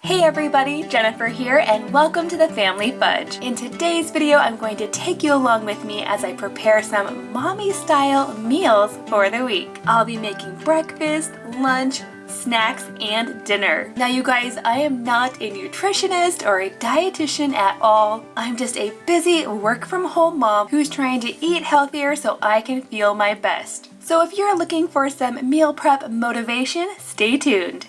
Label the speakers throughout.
Speaker 1: Hey everybody, Jennifer here and welcome to the Family Fudge. In today's video, I'm going to take you along with me as I prepare some mommy style meals for the week. I'll be making breakfast, lunch, snacks, and dinner. Now you guys, I am not a nutritionist or a dietitian at all. I'm just a busy work from home mom who's trying to eat healthier so I can feel my best. So if you're looking for some meal prep motivation, stay tuned.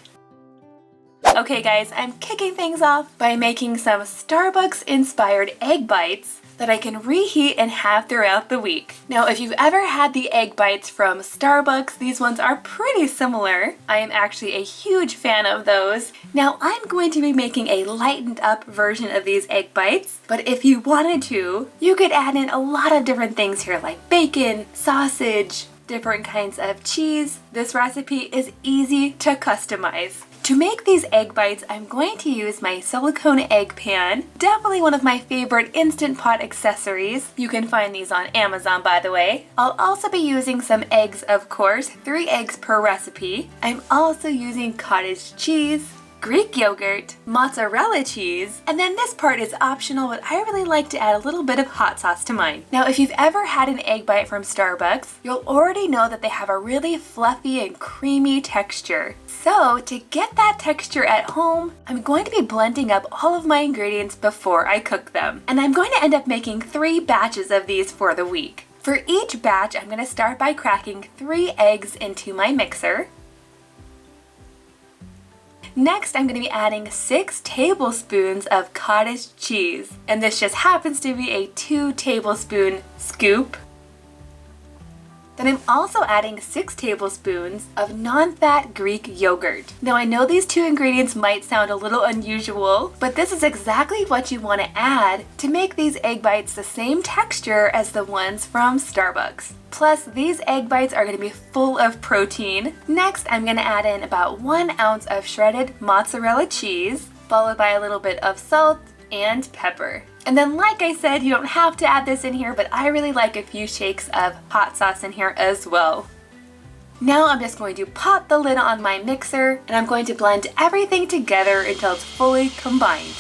Speaker 1: Okay guys, I'm kicking things off by making some Starbucks inspired egg bites that I can reheat and have throughout the week. Now if you've ever had the egg bites from Starbucks, these ones are pretty similar. I am actually a huge fan of those. Now I'm going to be making a lightened up version of these egg bites, but if you wanted to, you could add in a lot of different things here like bacon, sausage, different kinds of cheese. This recipe is easy to customize. To make these egg bites, I'm going to use my silicone egg pan, definitely one of my favorite Instant Pot accessories. You can find these on Amazon, by the way. I'll also be using some eggs, of course, 3 eggs per recipe. I'm also using cottage cheese, Greek yogurt, mozzarella cheese, and then this part is optional, but I really like to add a little bit of hot sauce to mine. Now, if you've ever had an egg bite from Starbucks, you'll already know that they have a really fluffy and creamy texture. So, to get that texture at home, I'm going to be blending up all of my ingredients before I cook them. And I'm going to end up making 3 batches of these for the week. For each batch, I'm going to start by cracking 3 eggs into my mixer. Next, I'm going to be adding 6 tablespoons of cottage cheese, and this just happens to be a 2 tablespoon scoop. Then I'm also adding 6 tablespoons of non-fat Greek yogurt. Now I know these 2 ingredients might sound a little unusual, but this is exactly what you want to add to make these egg bites the same texture as the ones from Starbucks. Plus, these egg bites are going to be full of protein. Next, I'm going to add in about 1 ounce of shredded mozzarella cheese, followed by a little bit of salt and pepper. And then, like I said, you don't have to add this in here, but I really like a few shakes of hot sauce in here as well. Now I'm just going to pop the lid on my mixer, and I'm going to blend everything together until it's fully combined.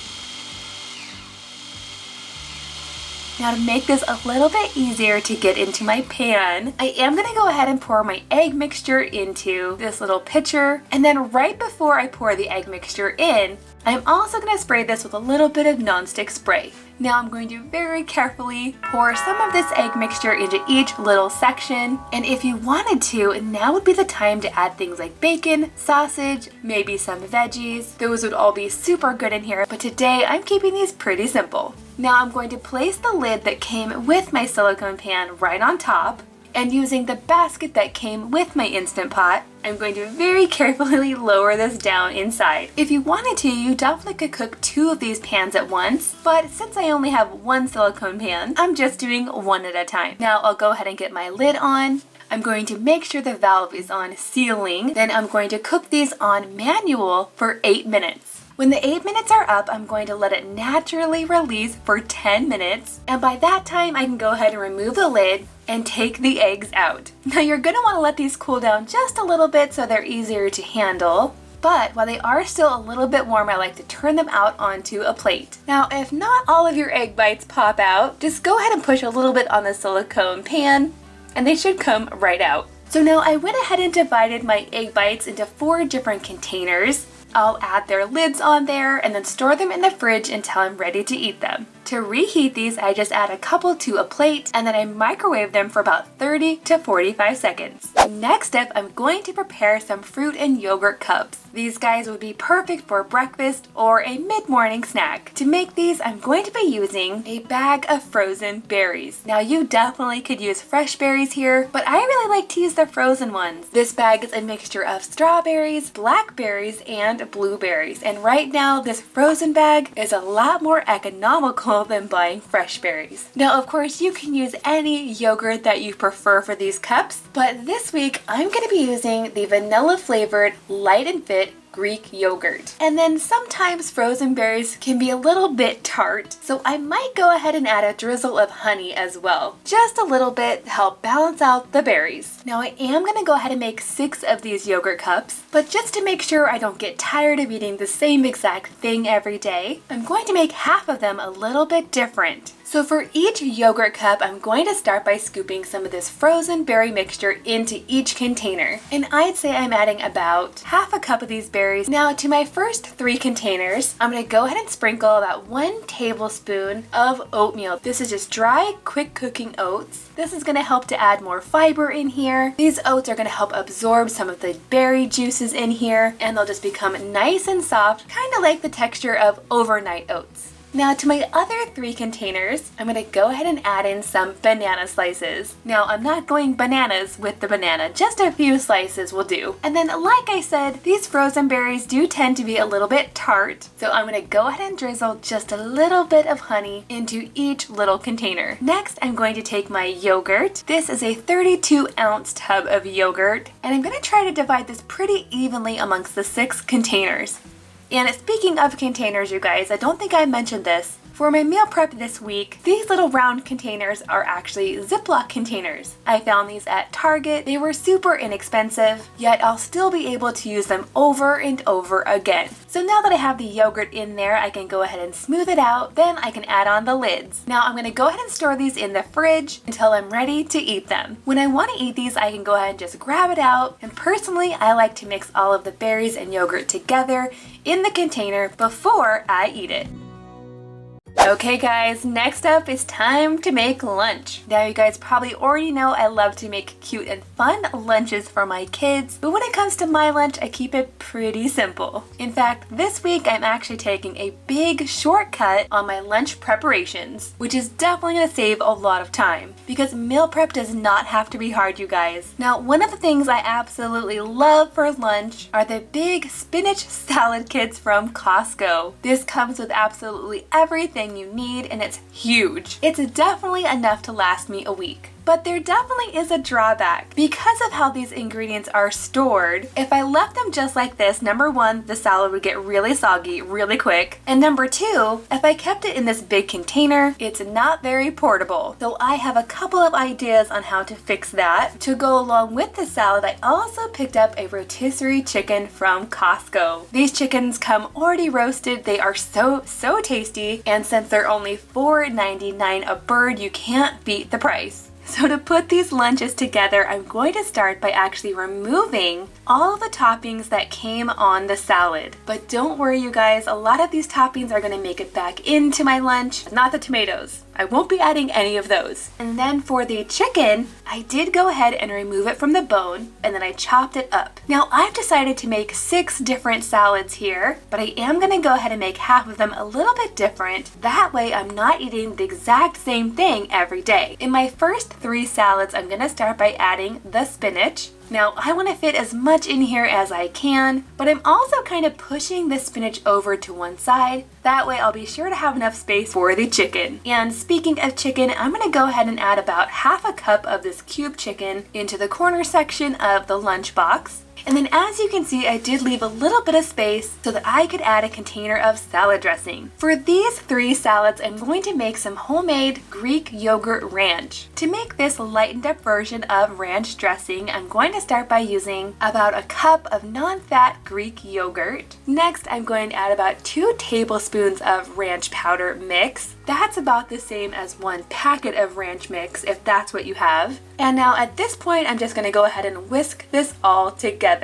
Speaker 1: Now to make this a little bit easier to get into my pan, I am going to go ahead and pour my egg mixture into this little pitcher, and then right before I pour the egg mixture in, I'm also going to spray this with a little bit of nonstick spray. Now I'm going to very carefully pour some of this egg mixture into each little section, and if you wanted to, now would be the time to add things like bacon, sausage, maybe some veggies. Those would all be super good in here, but today I'm keeping these pretty simple. Now I'm going to place the lid that came with my silicone pan right on top, and using the basket that came with my Instant Pot, I'm going to very carefully lower this down inside. If you wanted to, you definitely could cook 2 of these pans at once, but since I only have 1 silicone pan, I'm just doing 1 at a time. Now I'll go ahead and get my lid on. I'm going to make sure the valve is on sealing, then I'm going to cook these on manual for 8 minutes. When the 8 minutes are up, I'm going to let it naturally release for 10 minutes, and by that time I can go ahead and remove the lid and take the eggs out. Now you're going to want to let these cool down just a little bit so they're easier to handle, but while they are still a little bit warm, I like to turn them out onto a plate. Now if not all of your egg bites pop out, just go ahead and push a little bit on the silicone pan and they should come right out. So now I went ahead and divided my egg bites into 4 different containers. I'll add their lids on there and then store them in the fridge until I'm ready to eat them. To reheat these, I just add a couple to a plate and then I microwave them for about 30 to 45 seconds. Next up, I'm going to prepare some fruit and yogurt cups. These guys would be perfect for breakfast or a mid-morning snack. To make these, I'm going to be using a bag of frozen berries. Now you definitely could use fresh berries here, but I really like to use the frozen ones. This bag is a mixture of strawberries, blackberries, and blueberries. And right now, this frozen bag is a lot more economical than buying fresh berries. Now, of course, you can use any yogurt that you prefer for these cups, but this week I'm going to be using the vanilla flavored Light and Fit Greek yogurt. And then sometimes frozen berries can be a little bit tart, so I might go ahead and add a drizzle of honey as well. Just a little bit to help balance out the berries. Now I am going to go ahead and make 6 of these yogurt cups, but just to make sure I don't get tired of eating the same exact thing every day, I'm going to make half of them a little bit different. So for each yogurt cup, I'm going to start by scooping some of this frozen berry mixture into each container. And I'd say I'm adding about half a cup of these berries. Now to my first 3 containers, I'm going to go ahead and sprinkle about 1 tablespoon of oatmeal. This is just dry, quick cooking oats. This is going to help to add more fiber in here. These oats are going to help absorb some of the berry juices in here, and they'll just become nice and soft, kind of like the texture of overnight oats. Now to my other 3 containers, I'm going to go ahead and add in some banana slices. Now I'm not going bananas with the banana, just a few slices will do. And then like I said, these frozen berries do tend to be a little bit tart, so I'm going to go ahead and drizzle just a little bit of honey into each little container. Next, I'm going to take my yogurt. This is a 32-ounce tub of yogurt, and I'm going to try to divide this pretty evenly amongst the 6 containers. And speaking of containers, you guys, I don't think I mentioned this. For my meal prep this week, these little round containers are actually Ziploc containers. I found these at Target. They were super inexpensive, yet I'll still be able to use them over and over again. So now that I have the yogurt in there, I can go ahead and smooth it out. Then I can add on the lids. Now I'm going to go ahead and store these in the fridge until I'm ready to eat them. When I want to eat these, I can go ahead and just grab it out. And personally, I like to mix all of the berries and yogurt together in the container before I eat it. Okay guys, next up is time to make lunch. Now you guys probably already know I love to make cute and fun lunches for my kids, but when it comes to my lunch, I keep it pretty simple. In fact, this week I'm actually taking a big shortcut on my lunch preparations, which is definitely going to save a lot of time, because meal prep does not have to be hard, you guys. Now, one of the things I absolutely love for lunch are the big spinach salad kits from Costco. This comes with absolutely everything you need, and it's huge. It's definitely enough to last me a week. But there definitely is a drawback. Because of how these ingredients are stored, if I left them just like this, number 1, the salad would get really soggy really quick. And number 2, if I kept it in this big container, it's not very portable. So I have a couple of ideas on how to fix that. To go along with the salad, I also picked up a rotisserie chicken from Costco. These chickens come already roasted. They are so tasty. And since they're only $4.99 a bird, you can't beat the price. So to put these lunches together, I'm going to start by actually removing all of the toppings that came on the salad. But don't worry, you guys, a lot of these toppings are going to make it back into my lunch, not the tomatoes. I won't be adding any of those. And then for the chicken, I did go ahead and remove it from the bone, and then I chopped it up. Now I've decided to make 6 different salads here, but I am going to go ahead and make half of them a little bit different. That way I'm not eating the exact same thing every day. In my first 3 salads, I'm going to start by adding the spinach. Now, I want to fit as much in here as I can, but I'm also kind of pushing the spinach over to one side. That way I'll be sure to have enough space for the chicken. And speaking of chicken, I'm going to go ahead and add about half a cup of this cube chicken into the corner section of the lunchbox. And then as you can see, I did leave a little bit of space so that I could add a container of salad dressing. For these 3 salads, I'm going to make some homemade Greek yogurt ranch. To make this lightened up version of ranch dressing, I'm going to start by using about a cup of non-fat Greek yogurt. Next, I'm going to add about 2 tablespoons of ranch powder mix. That's about the same as 1 packet of ranch mix if that's what you have. And now at this point, I'm just going to go ahead and whisk this all together.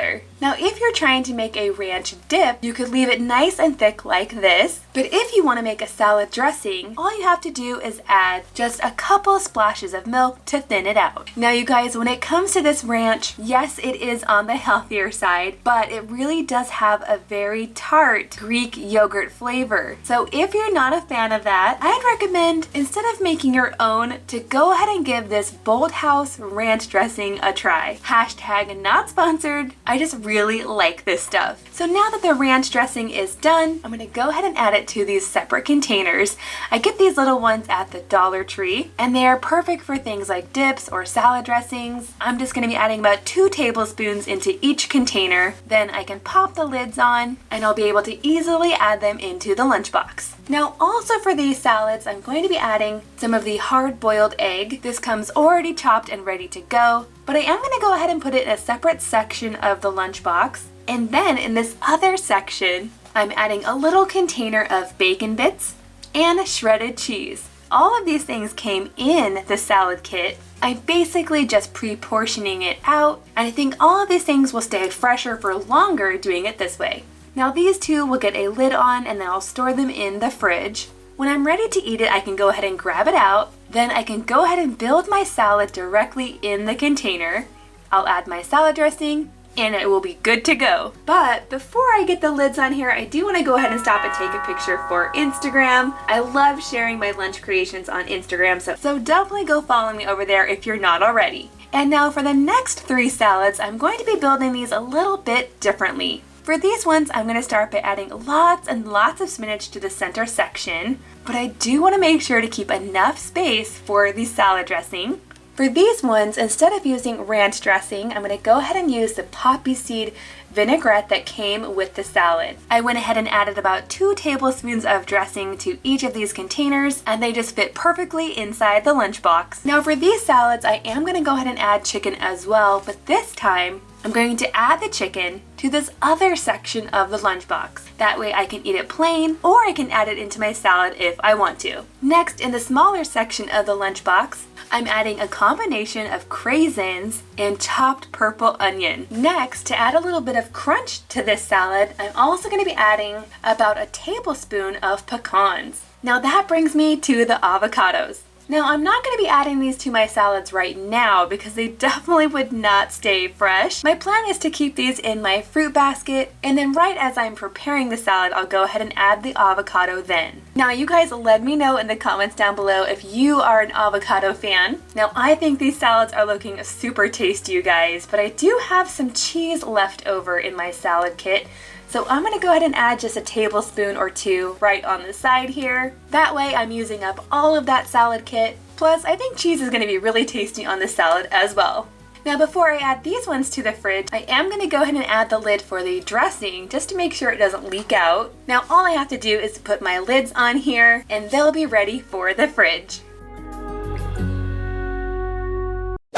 Speaker 1: Now, if you're trying to make a ranch dip, you could leave it nice and thick like this. But if you want to make a salad dressing, all you have to do is add just a couple splashes of milk to thin it out. Now, you guys, when it comes to this ranch, yes, it is on the healthier side, but it really does have a very tart Greek yogurt flavor. So if you're not a fan of that, I'd recommend, instead of making your own, to go ahead and give this Bold House ranch dressing a try. Hashtag not sponsored. I just really like this stuff. So now that the ranch dressing is done, I'm gonna go ahead and add it to these separate containers. I get these little ones at the Dollar Tree, and they are perfect for things like dips or salad dressings. I'm just gonna be adding about 2 tablespoons into each container. Then I can pop the lids on, and I'll be able to easily add them into the lunchbox. Now also for these salads, I'm going to be adding some of the hard-boiled egg. This comes already chopped and ready to go, but I am going to go ahead and put it in a separate section of the lunchbox. And then in this other section, I'm adding a little container of bacon bits and shredded cheese. All of these things came in the salad kit. I'm basically just pre-portioning it out, and I think all of these things will stay fresher for longer doing it this way. Now these two will get a lid on, and then I'll store them in the fridge. When I'm ready to eat it, I can go ahead and grab it out. Then I can go ahead and build my salad directly in the container. I'll add my salad dressing, and it will be good to go. But before I get the lids on here, I do want to go ahead and stop and take a picture for Instagram. I love sharing my lunch creations on Instagram, so definitely go follow me over there if you're not already. And now for the next 3 salads, I'm going to be building these a little bit differently. For these ones, I'm going to start by adding lots and lots of spinach to the center section, but I do want to make sure to keep enough space for the salad dressing. For these ones, instead of using ranch dressing, I'm going to go ahead and use the poppy seed vinaigrette that came with the salad. I went ahead and added about 2 tablespoons of dressing to each of these containers, and they just fit perfectly inside the lunchbox. Now for these salads, I am going to go ahead and add chicken as well, but this time, I'm going to add the chicken to this other section of the lunchbox. That way I can eat it plain, or I can add it into my salad if I want to. Next, in the smaller section of the lunchbox, I'm adding a combination of craisins and chopped purple onion. Next, to add a little bit of crunch to this salad, I'm also going to be adding about a tablespoon of pecans. Now that brings me to the avocados. Now I'm not going to be adding these to my salads right now because they definitely would not stay fresh. My plan is to keep these in my fruit basket, and then right as I'm preparing the salad, I'll go ahead and add the avocado then. Now you guys let me know in the comments down below if you are an avocado fan. Now I think these salads are looking super tasty, you guys, but I do have some cheese left over in my salad kit. So I'm going to go ahead and add just a tablespoon or 2 right on the side here. That way I'm using up all of that salad kit. Plus I think cheese is going to be really tasty on this salad as well. Now before I add these ones to the fridge, I am going to go ahead and add the lid for the dressing just to make sure it doesn't leak out. Now all I have to do is put my lids on here, and they'll be ready for the fridge.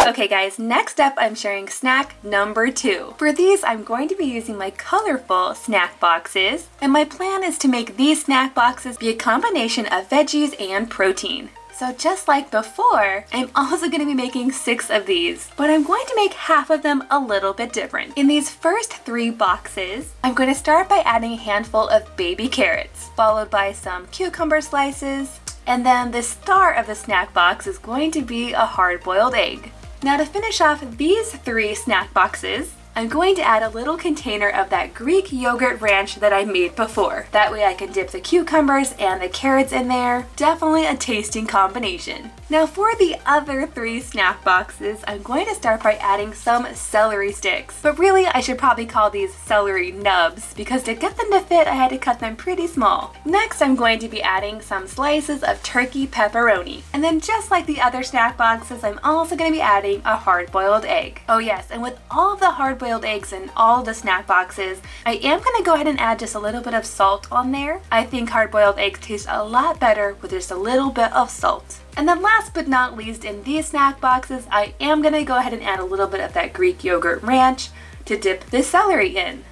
Speaker 1: Okay guys, next up I'm sharing snack number 2. For these, I'm going to be using my colorful snack boxes, and my plan is to make these snack boxes be a combination of veggies and protein. So just like before, I'm also going to be making 6 of these, but I'm going to make half of them a little bit different. In these first 3 boxes, I'm going to start by adding a handful of baby carrots, followed by some cucumber slices, and then the star of the snack box is going to be a hard-boiled egg. Now to finish off these 3 snack boxes, I'm going to add a little container of that Greek yogurt ranch that I made before. That way I can dip the cucumbers and the carrots in there. Definitely a tasting combination. Now for the other 3 snack boxes, I'm going to start by adding some celery sticks. But really, I should probably call these celery nubs, because to get them to fit, I had to cut them pretty small. Next, I'm going to be adding some slices of turkey pepperoni. And then just like the other snack boxes, I'm also going to be adding a hard-boiled egg. Oh yes, and with all of the hard-boiled eggs in all the snack boxes, I am going to go ahead and add just a little bit of salt on there. I think hard-boiled eggs taste a lot better with just a little bit of salt. And then last but not least, in these snack boxes, I am going to go ahead and add a little bit of that Greek yogurt ranch to dip the celery in.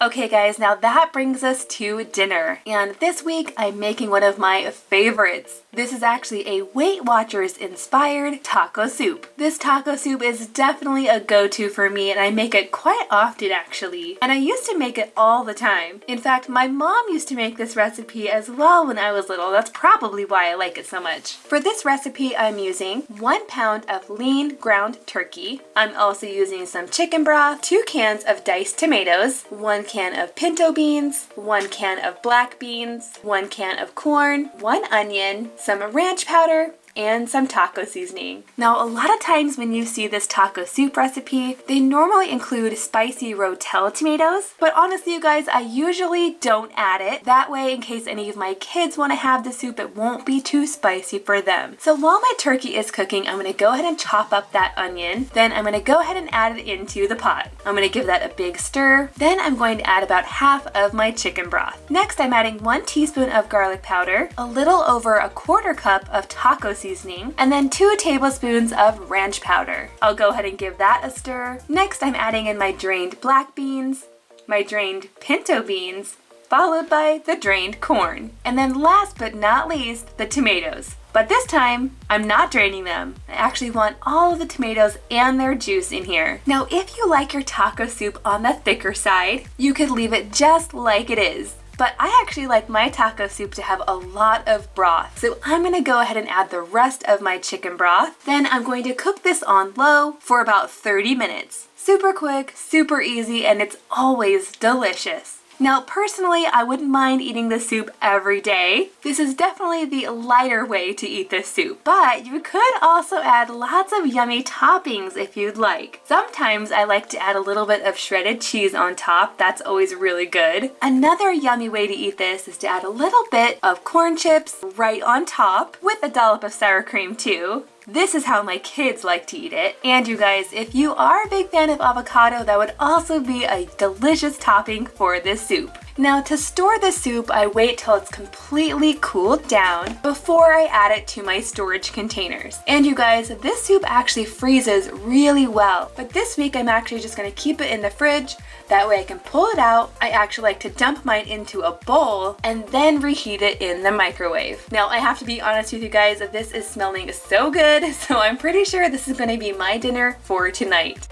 Speaker 1: Okay guys, now that brings us to dinner. And this week I'm making one of my favorites. This is actually a Weight Watchers inspired taco soup. This taco soup is definitely a go-to for me, and I make it quite often actually. And I used to make it all the time. In fact, my mom used to make this recipe as well when I was little. That's probably why I like it so much. For this recipe, I'm using 1 pound of lean ground turkey. I'm also using some chicken broth, 2 cans of diced tomatoes, 1 can of pinto beans, 1 can of black beans, 1 can of corn, 1 onion, some ranch powder, and some taco seasoning. Now, a lot of times when you see this taco soup recipe, they normally include spicy Rotel tomatoes, but honestly, you guys, I usually don't add it. That way, in case any of my kids want to have the soup, it won't be too spicy for them. So while my turkey is cooking, I'm going to go ahead and chop up that onion. Then I'm going to go ahead and add it into the pot. I'm going to give that a big stir. Then I'm going to add about half of my chicken broth. Next, I'm adding 1 teaspoon of garlic powder, a little over a 1/4 cup of taco seasoning, and then 2 tablespoons of ranch powder. I'll go ahead and give that a stir. Next, I'm adding in my drained black beans, my drained pinto beans, followed by the drained corn. And then last but not least, the tomatoes. But this time, I'm not draining them. I actually want all of the tomatoes and their juice in here. Now, if you like your taco soup on the thicker side, you could leave it just like it is. But I actually like my taco soup to have a lot of broth. So I'm gonna go ahead and add the rest of my chicken broth. Then I'm going to cook this on low for about 30 minutes. Super quick, super easy, and it's always delicious. Now, personally, I wouldn't mind eating this soup every day. This is definitely the lighter way to eat this soup, but you could also add lots of yummy toppings if you'd like. Sometimes I like to add a little bit of shredded cheese on top. That's always really good. Another yummy way to eat this is to add a little bit of corn chips right on top with a dollop of sour cream too. This is how my kids like to eat it. And you guys, if you are a big fan of avocado, that would also be a delicious topping for this soup. Now, to store the soup, I wait till it's completely cooled down before I add it to my storage containers. And you guys, this soup actually freezes really well. But this week, I'm actually just gonna keep it in the fridge. That way I can pull it out. I actually like to dump mine into a bowl and then reheat it in the microwave. Now, I have to be honest with you guys, this is smelling so good, so I'm pretty sure this is gonna be my dinner for tonight.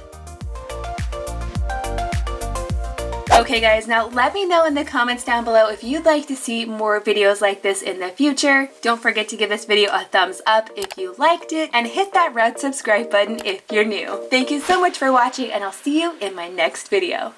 Speaker 1: Okay guys, now let me know in the comments down below if you'd like to see more videos like this in the future. Don't forget to give this video a thumbs up if you liked it, and hit that red subscribe button if you're new. Thank you so much for watching, and I'll see you in my next video.